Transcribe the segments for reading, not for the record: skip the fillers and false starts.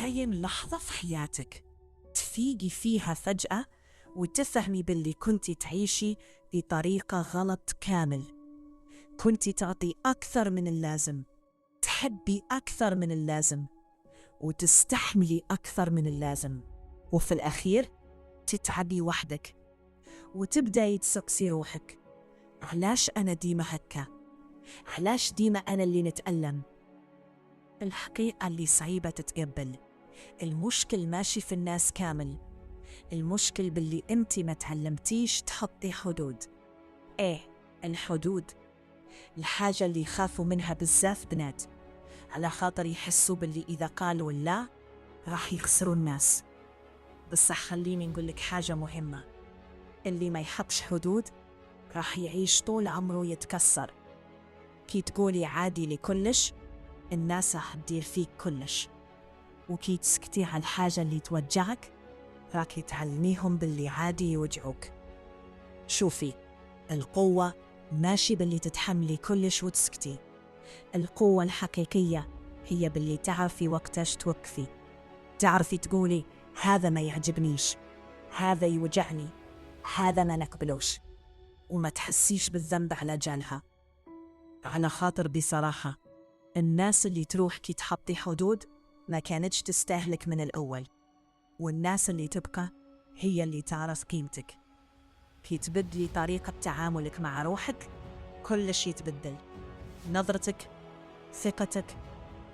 دايم لحظة في حياتك تفيقي فيها فجأة وتفهمي باللي كنتي تعيشي بطريقة غلط كامل. كنتي تعطي أكثر من اللازم، تحبي أكثر من اللازم، وتستحملي أكثر من اللازم، وفي الأخير تتعبي وحدك وتبدأي تسقسي روحك: علاش أنا ديما هكا؟ علاش ديما أنا اللي نتألم؟ الحقيقة اللي صعيبة تتقبل، المشكل ماشي في الناس كامل، المشكل باللي انتي ما تعلمتيش تحطي حدود. ايه الحدود، الحاجة اللي يخافوا منها بزاف بنات، على خاطر يحسوا باللي إذا قالوا لا راح يخسروا الناس. بس خليني نقولك حاجة مهمة: اللي ما يحطش حدود راح يعيش طول عمره يتكسر. كي تقولي عادي لكلش، الناس راح تدير فيك كلش، وكي تسكتي على الحاجة اللي توجعك راكي تعلميهم باللي عادي يوجعوك. شوفي، القوة ماشي باللي تتحملي كلش وتسكتي، القوة الحقيقية هي باللي تعرفي وقتاش توقفي، تعرفي تقولي هذا ما يعجبنيش، هذا يوجعني، هذا ما نقبلوش، وما تحسيش بالذنب على جالها. على خاطر بصراحة الناس اللي تروح كي تحطي حدود ما كانتش تستهلك من الأول، والناس اللي تبقى هي اللي تعرف قيمتك. كي تبدلي طريقة تعاملك مع روحك كل شيء يتبدل، نظرتك، ثقتك،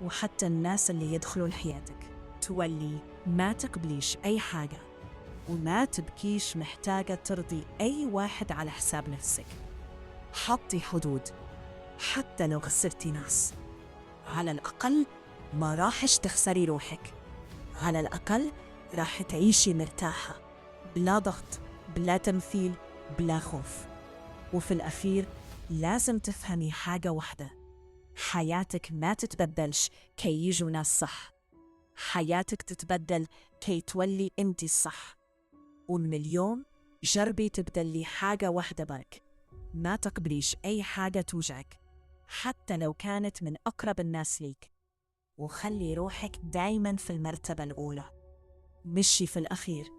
وحتى الناس اللي يدخلون حياتك. تولي ما تقبليش أي حاجة وما تبكيش محتاجة ترضي أي واحد على حساب نفسك. حطي حدود حتى لو خسرتي ناس، على الأقل ما راحش تخسري روحك، على الأقل راح تعيشي مرتاحة بلا ضغط، بلا تمثيل، بلا خوف. وفي الأخير لازم تفهمي حاجة واحدة: حياتك ما تتبدلش كي يجوا ناس صح، حياتك تتبدل كي تولي انتي الصح. ومن اليوم جربي تبدلي حاجة واحدة برك، ما تقبليش أي حاجة توجعك حتى لو كانت من أقرب الناس ليك، وخلي روحك دايما في المرتبة الأولى، مشي في الأخير.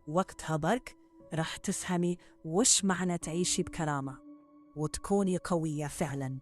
وقتها برك راح تفهمي وش معنى تعيشي بكرامة وتكوني قوية فعلا.